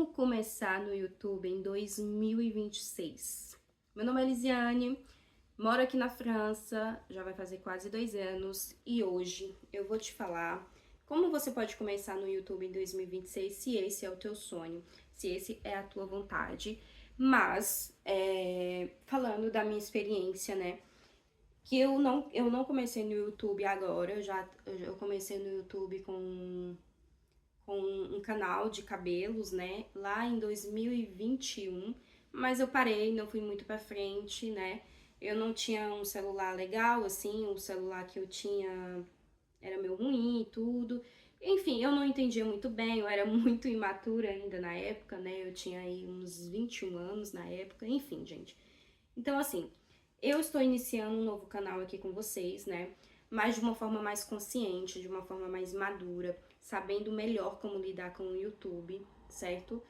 Como começar no YouTube em 2026? Meu nome é Elisiane, moro aqui na França, já vai fazer quase 2 anos, e hoje eu vou te falar como você pode começar no YouTube em 2026, se esse é o teu sonho, se esse é a tua vontade. Mas, falando da minha experiência, né, que eu não comecei no YouTube agora, eu comecei no YouTube com um canal de cabelos, né, lá em 2021, mas eu parei, não fui muito pra frente, né, eu não tinha um celular legal, assim, o celular que eu tinha era meio ruim e tudo, enfim, eu não entendia muito bem, eu era muito imatura ainda na época, né, eu tinha aí uns 21 anos na época, enfim, gente. Então, assim, eu estou iniciando um novo canal aqui com vocês, né? Mas de uma forma mais consciente, de uma forma mais madura, sabendo melhor como lidar com o YouTube, certo?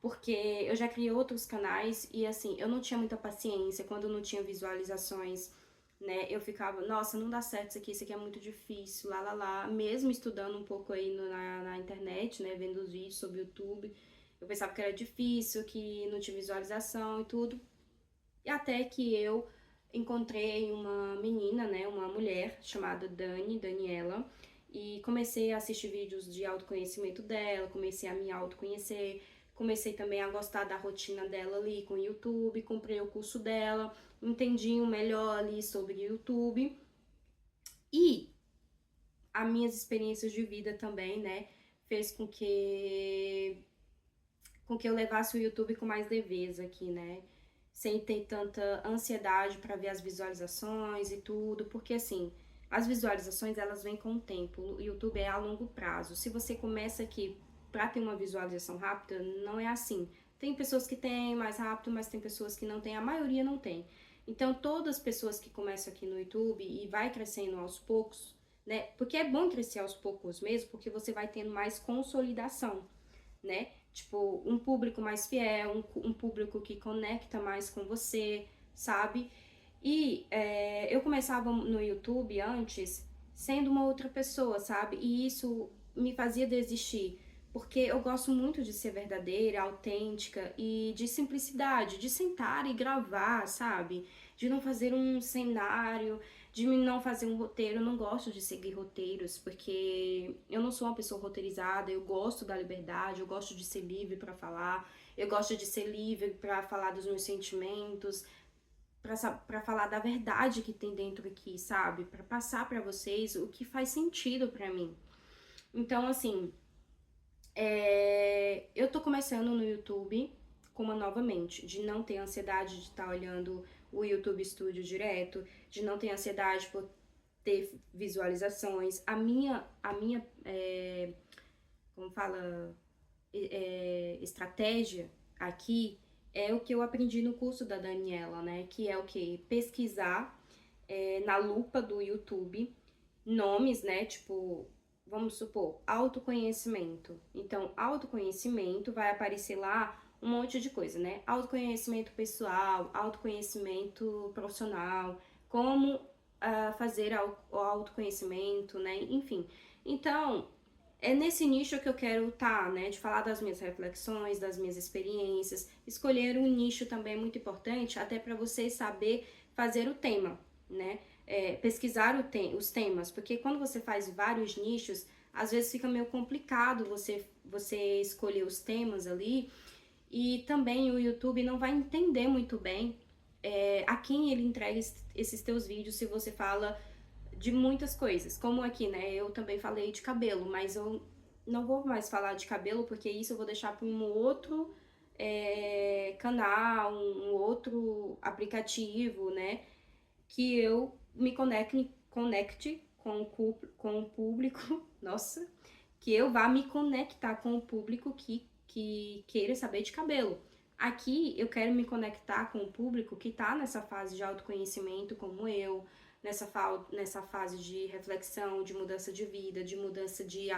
Porque eu já criei outros canais e, assim, eu não tinha muita paciência quando não tinha visualizações, né? Eu ficava, nossa, não dá certo isso aqui é muito difícil, lá, lá, lá. Mesmo estudando um pouco aí na internet, né? Vendo os vídeos sobre o YouTube, eu pensava que era difícil, que não tinha visualização e tudo. E até que eu encontrei uma menina, né, uma mulher chamada Daniela, e comecei a assistir vídeos de autoconhecimento dela, comecei a me autoconhecer, comecei também a gostar da rotina dela ali com o YouTube, comprei o curso dela, entendi um melhor ali sobre o YouTube e as minhas experiências de vida também, né, fez com que eu levasse o YouTube com mais leveza aqui, né? Sem ter tanta ansiedade para ver as visualizações e tudo, porque assim, as visualizações elas vêm com o tempo. O YouTube é a longo prazo. Se você começa aqui para ter uma visualização rápida, não é assim. Tem pessoas que têm mais rápido, mas tem pessoas que não têm, a maioria não tem. Então, todas as pessoas que começam aqui no YouTube e vai crescendo aos poucos, né? Porque é bom crescer aos poucos mesmo, porque você vai tendo mais consolidação, né? Tipo, um público mais fiel, um público que conecta mais com você, sabe? E eu começava no YouTube antes sendo uma outra pessoa, sabe? E isso me fazia desistir, porque eu gosto muito de ser verdadeira, autêntica e de simplicidade, de sentar e gravar, sabe? De não fazer um cenário, de não fazer um roteiro. Eu não gosto de seguir roteiros, porque eu não sou uma pessoa roteirizada, eu gosto da liberdade, eu gosto de ser livre para falar, eu gosto de ser livre para falar dos meus sentimentos, para falar da verdade que tem dentro aqui, sabe? Para passar para vocês o que faz sentido para mim. Então, assim, eu tô começando no YouTube com uma nova mente, de não ter ansiedade de estar olhando o YouTube Studio direto, de não ter ansiedade por ter visualizações. Como fala, estratégia aqui é o que eu aprendi no curso da Daniela, né? Que é o que? Pesquisar na lupa do YouTube nomes, né? Tipo, vamos supor, autoconhecimento. Então, autoconhecimento vai aparecer lá um monte de coisa, né? Autoconhecimento pessoal, autoconhecimento profissional, como fazer o autoconhecimento, né? Enfim. Então, é nesse nicho que eu quero estar, né? De falar das minhas reflexões, das minhas experiências. Escolher um nicho também é muito importante, até para você saber fazer o tema, né? Pesquisar os temas, porque quando você faz vários nichos, às vezes fica meio complicado você escolher os temas ali, e também o YouTube não vai entender muito bem a quem ele entrega esses teus vídeos se você fala de muitas coisas, como aqui, né? Eu também falei de cabelo, mas eu não vou mais falar de cabelo, porque isso eu vou deixar para um outro canal, um outro aplicativo, né? Que eu me conecte com o público, nossa, que eu vá me conectar com o público que queira saber de cabelo. Aqui eu quero me conectar com o público que tá nessa fase de autoconhecimento como eu, nessa fase de reflexão, de mudança de vida, de mudança de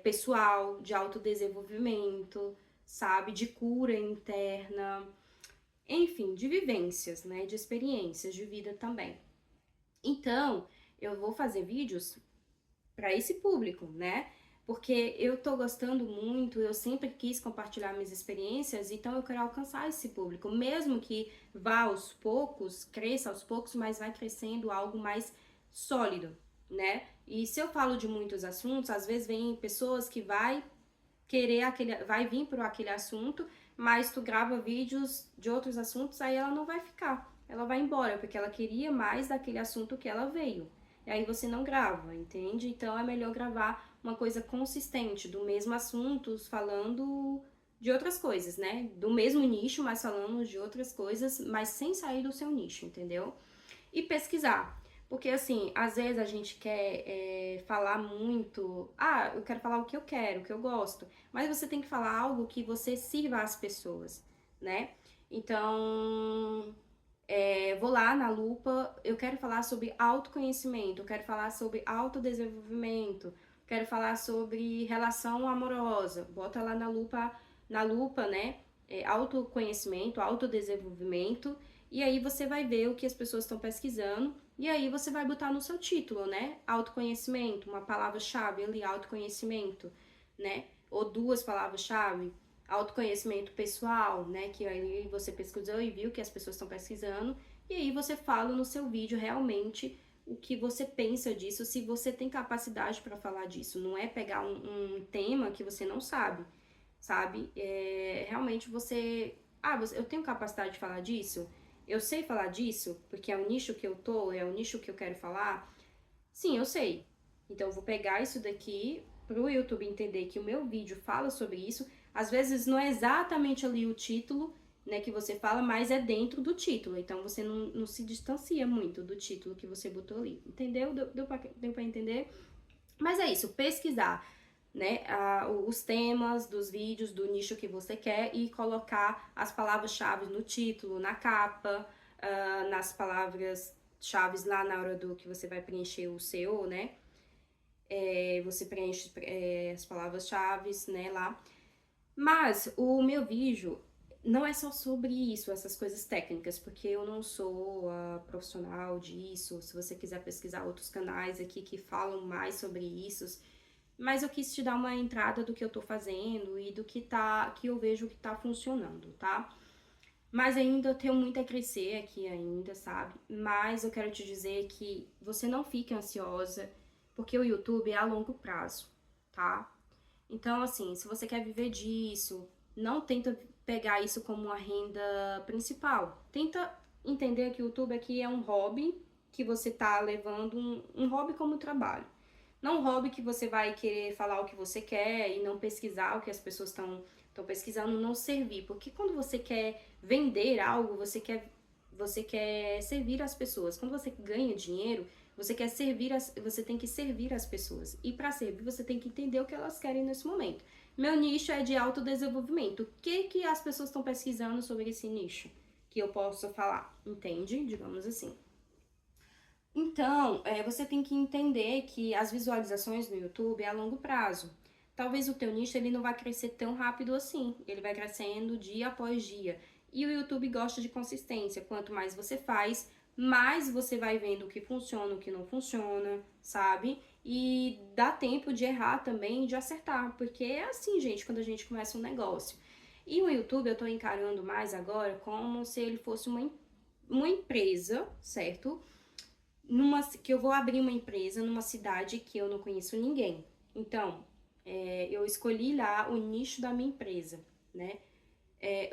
pessoal, de autodesenvolvimento, sabe? De cura interna, enfim, de vivências, né? De experiências de vida também. Então, eu vou fazer vídeos para esse público, né? porque eu tô gostando muito, eu sempre quis compartilhar minhas experiências, então eu quero alcançar esse público, mesmo que vá aos poucos, cresça aos poucos, mas vai crescendo algo mais sólido, né? E se eu falo de muitos assuntos, às vezes vem pessoas que vai vir por aquele assunto, mas tu grava vídeos de outros assuntos, aí ela não vai ficar, ela vai embora, porque ela queria mais daquele assunto que ela veio. E aí você não grava, entende? Então é melhor gravar uma coisa consistente, do mesmo assunto, falando de outras coisas, né? Do mesmo nicho, mas falando de outras coisas, mas sem sair do seu nicho, entendeu? E pesquisar. Porque, assim, às vezes a gente quer falar muito. Ah, eu quero falar o que eu quero, o que eu gosto. Mas você tem que falar algo que você sirva às pessoas, né? Então, vou lá na lupa, eu quero falar sobre autoconhecimento, eu quero falar sobre autodesenvolvimento, quero falar sobre relação amorosa. Bota lá na lupa, né? Autoconhecimento, autodesenvolvimento, e aí você vai ver o que as pessoas estão pesquisando, e aí você vai botar no seu título, né? Autoconhecimento, uma palavra-chave ali, autoconhecimento, né? Ou duas palavras-chave, autoconhecimento pessoal, né? Que aí você pesquisou e viu que as pessoas estão pesquisando, e aí você fala no seu vídeo realmente o que você pensa disso, se você tem capacidade para falar disso. Não é pegar um tema que você não sabe, sabe? Realmente você. Ah, eu tenho capacidade de falar disso? Eu sei falar disso, porque é o nicho que eu tô, é o nicho que eu quero falar. Sim, eu sei. Então eu vou pegar isso daqui pro YouTube entender que o meu vídeo fala sobre isso. Às vezes não é exatamente ali o título, né, que você fala, mas é dentro do título. Então você não se distancia muito do título que você botou ali. Entendeu? Deu pra entender? Mas é isso, pesquisar, né, os temas dos vídeos, do nicho que você quer e colocar as palavras-chave no título, na capa, nas palavras-chave lá na hora do que você vai preencher o seu, né? Você preenche as palavras-chave, né, lá. Mas o meu vídeo não é só sobre isso, essas coisas técnicas, porque eu não sou profissional disso. Se você quiser pesquisar outros canais aqui que falam mais sobre isso, mas eu quis te dar uma entrada do que eu tô fazendo e do que eu vejo que tá funcionando, tá? Mas ainda eu tenho muito a crescer aqui ainda, sabe? Mas eu quero te dizer que você não fique ansiosa, porque o YouTube é a longo prazo, tá? Então, assim, se você quer viver disso, não tenta pegar isso como uma renda principal. Tenta entender que o YouTube aqui é um hobby que você tá levando um hobby como trabalho. Não um hobby que você vai querer falar o que você quer e não pesquisar o que as pessoas estão pesquisando, não servir. Porque quando você quer vender algo, você quer servir as pessoas. Quando você ganha dinheiro, você tem que servir as pessoas. E para servir, você tem que entender o que elas querem nesse momento. Meu nicho é de autodesenvolvimento. O que as pessoas estão pesquisando sobre esse nicho? Que eu posso falar, entende? Digamos assim. Então, você tem que entender que as visualizações no YouTube é a longo prazo. Talvez o teu nicho ele não vai crescer tão rápido assim. Ele vai crescendo dia após dia. E o YouTube gosta de consistência. Quanto mais você faz, mais você vai vendo o que funciona, o que não funciona, sabe? E dá tempo de errar também, de acertar. Porque é assim, gente, quando a gente começa um negócio. E o YouTube eu tô encarando mais agora como se ele fosse uma empresa, certo? Que eu vou abrir uma empresa numa cidade que eu não conheço ninguém. Então, eu escolhi lá o nicho da minha empresa, né?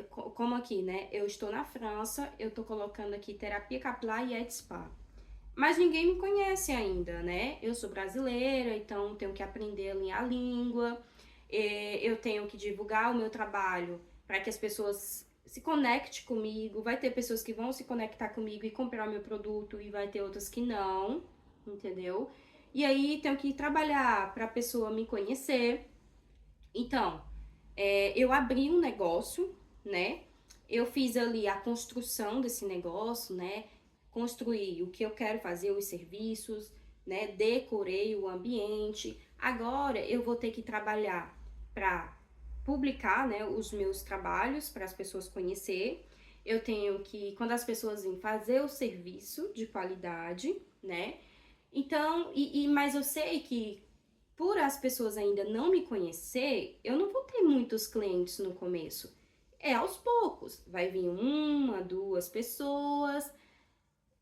Como aqui, né? Eu estou na França, eu tô colocando aqui terapia capilar e et spa. Mas ninguém me conhece ainda, né? Eu sou brasileira, então tenho que aprender a língua, eu tenho que divulgar o meu trabalho para que as pessoas se conectem comigo. Vai ter pessoas que vão se conectar comigo e comprar o meu produto, e vai ter outras que não, entendeu? E aí tenho que trabalhar para a pessoa me conhecer. Então, eu abri um negócio, né? Eu fiz ali a construção desse negócio, né? Construí o que eu quero fazer, os serviços, né? Decorei o ambiente. Agora eu vou ter que trabalhar para publicar, né, os meus trabalhos para as pessoas conhecer. Eu tenho que, quando as pessoas vêm, fazer o serviço de qualidade, né? Então, mas eu sei que por as pessoas ainda não me conhecer, eu não vou ter muitos clientes no começo. É aos poucos, vai vir uma, duas pessoas.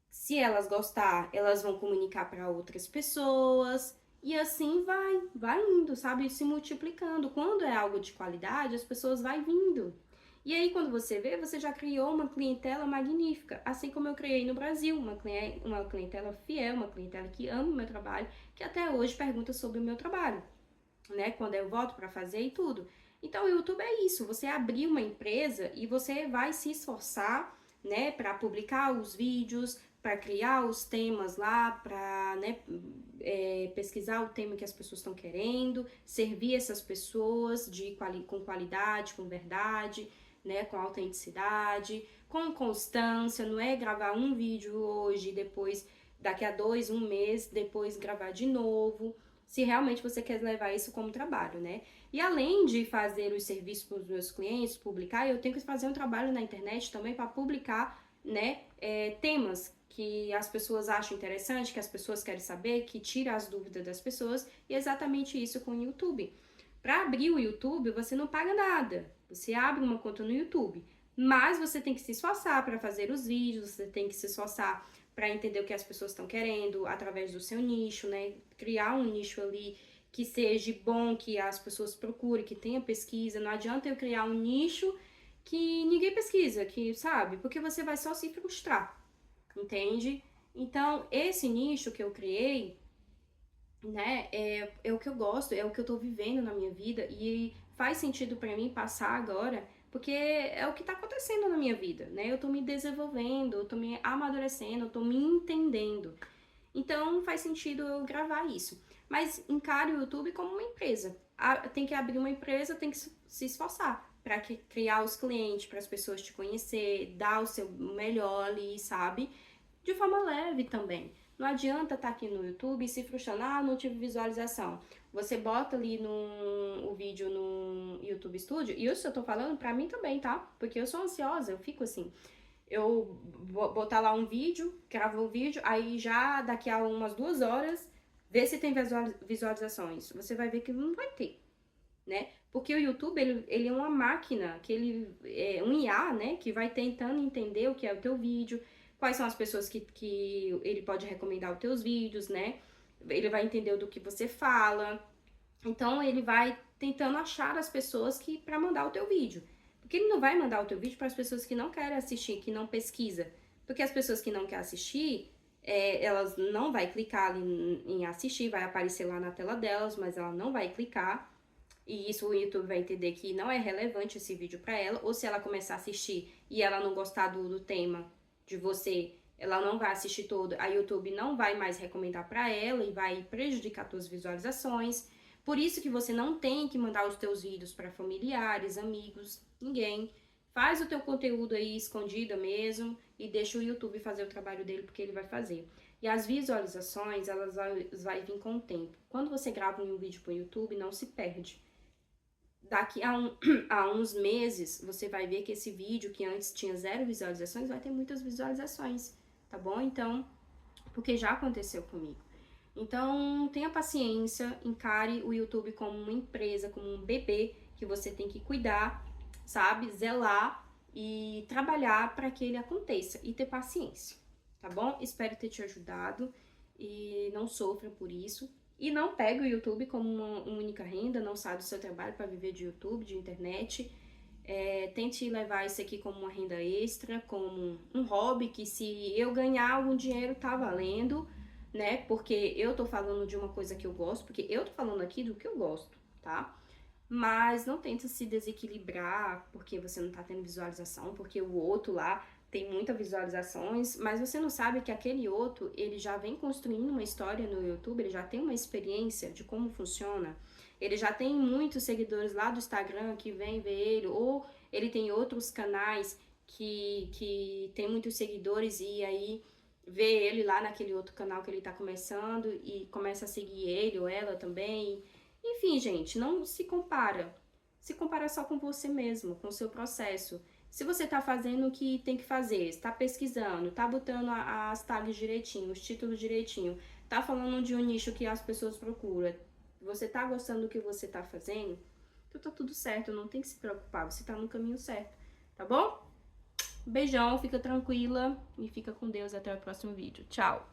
Se elas gostar, elas vão comunicar para outras pessoas e assim vai indo, sabe? Se multiplicando. Quando é algo de qualidade, as pessoas vai vindo. E aí, quando você vê, você já criou uma clientela magnífica, assim como eu criei no Brasil, uma clientela fiel, uma clientela que ama o meu trabalho, que até hoje pergunta sobre o meu trabalho, né? Quando eu volto para fazer e tudo. Então, o YouTube é isso, você abrir uma empresa e você vai se esforçar, né, para publicar os vídeos, para criar os temas lá, para, né, pesquisar o tema que as pessoas estão querendo, servir essas pessoas com qualidade, com verdade, né, com autenticidade, com constância. Não é gravar um vídeo hoje, depois, daqui a 2, um mês, depois gravar de novo, se realmente você quer levar isso como trabalho, né? E além de fazer os serviços para os meus clientes, publicar, eu tenho que fazer um trabalho na internet também para publicar, né, temas que as pessoas acham interessante, que as pessoas querem saber, que tira as dúvidas das pessoas, e é exatamente isso com o YouTube. Para abrir o YouTube, você não paga nada, você abre uma conta no YouTube, mas você tem que se esforçar para fazer os vídeos, você tem que se esforçar para entender o que as pessoas estão querendo através do seu nicho, né? Criar um nicho ali que seja bom, que as pessoas procurem, que tenha pesquisa. Não adianta eu criar um nicho que ninguém pesquisa, que sabe? Porque você vai só se frustrar, entende? Então, esse nicho que eu criei, né, é o que eu gosto, é o que eu tô vivendo na minha vida e faz sentido para mim passar agora, porque é o que tá acontecendo na minha vida, né? Eu tô me desenvolvendo, eu tô me amadurecendo, eu tô me entendendo. Então faz sentido eu gravar isso. Mas encare o YouTube como uma empresa. Tem que abrir uma empresa, tem que se esforçar para criar os clientes, para as pessoas te conhecer, dar o seu melhor ali, sabe? De forma leve também. Não adianta estar aqui no YouTube e se frustrando, não tive visualização. Você bota ali o vídeo no YouTube Studio, e isso eu tô falando pra mim também, tá? Porque eu sou ansiosa, eu fico assim. Eu vou botar lá um vídeo, gravo um vídeo, aí já daqui a umas 2 horas, vê se tem visualizações. Você vai ver que não vai ter, né? Porque o YouTube, ele é uma máquina, que ele é um IA, né? Que vai tentando entender o que é o teu vídeo, quais são as pessoas que ele pode recomendar os teus vídeos, né? Ele vai entender do que você fala. Então, ele vai tentando achar as pessoas que para mandar o teu vídeo. Porque ele não vai mandar o teu vídeo para as pessoas que não querem assistir, que não pesquisa. Porque as pessoas que não querem assistir, elas não vai clicar ali em assistir, vai aparecer lá na tela delas, mas ela não vai clicar. E isso o YouTube vai entender que não é relevante esse vídeo para ela. Ou se ela começar a assistir e ela não gostar do tema de você, ela não vai assistir todo, a YouTube não vai mais recomendar para ela e vai prejudicar suas visualizações. Por isso que você não tem que mandar os teus vídeos para familiares, amigos, ninguém. Faz o teu conteúdo aí escondido mesmo e deixa o YouTube fazer o trabalho dele, porque ele vai fazer. E as visualizações, elas vai vir com o tempo. Quando você grava um vídeo para o YouTube, não se perde. Daqui a uns meses, você vai ver que esse vídeo que antes tinha 0 visualizações, vai ter muitas visualizações, tá bom? Então, porque já aconteceu comigo. Então, tenha paciência, encare o YouTube como uma empresa, como um bebê que você tem que cuidar, sabe? Zelar e trabalhar para que ele aconteça e ter paciência, tá bom? Espero ter te ajudado e não sofra por isso. E não pegue o YouTube como uma única renda, não saia do seu trabalho para viver de YouTube, de internet. Tente levar isso aqui como uma renda extra, como um hobby, que se eu ganhar algum dinheiro tá valendo, né? Porque eu tô falando de uma coisa que eu gosto, porque eu tô falando aqui do que eu gosto, tá? Mas não tenta se desequilibrar porque você não tá tendo visualização, porque o outro lá tem muitas visualizações, mas você não sabe que aquele outro, ele já vem construindo uma história no YouTube, ele já tem uma experiência de como funciona, ele já tem muitos seguidores lá do Instagram que vem ver ele, ou ele tem outros canais que tem muitos seguidores e aí vê ele lá naquele outro canal que ele tá começando e começa a seguir ele ou ela também. Enfim, gente, não se compara. Se compara só com você mesmo, com o seu processo. Se você tá fazendo o que tem que fazer, está pesquisando, tá botando as tags direitinho, os títulos direitinho, tá falando de um nicho que as pessoas procuram, você tá gostando do que você tá fazendo, então tá tudo certo, não tem que se preocupar, você tá no caminho certo, tá bom? Beijão, fica tranquila e fica com Deus até o próximo vídeo. Tchau!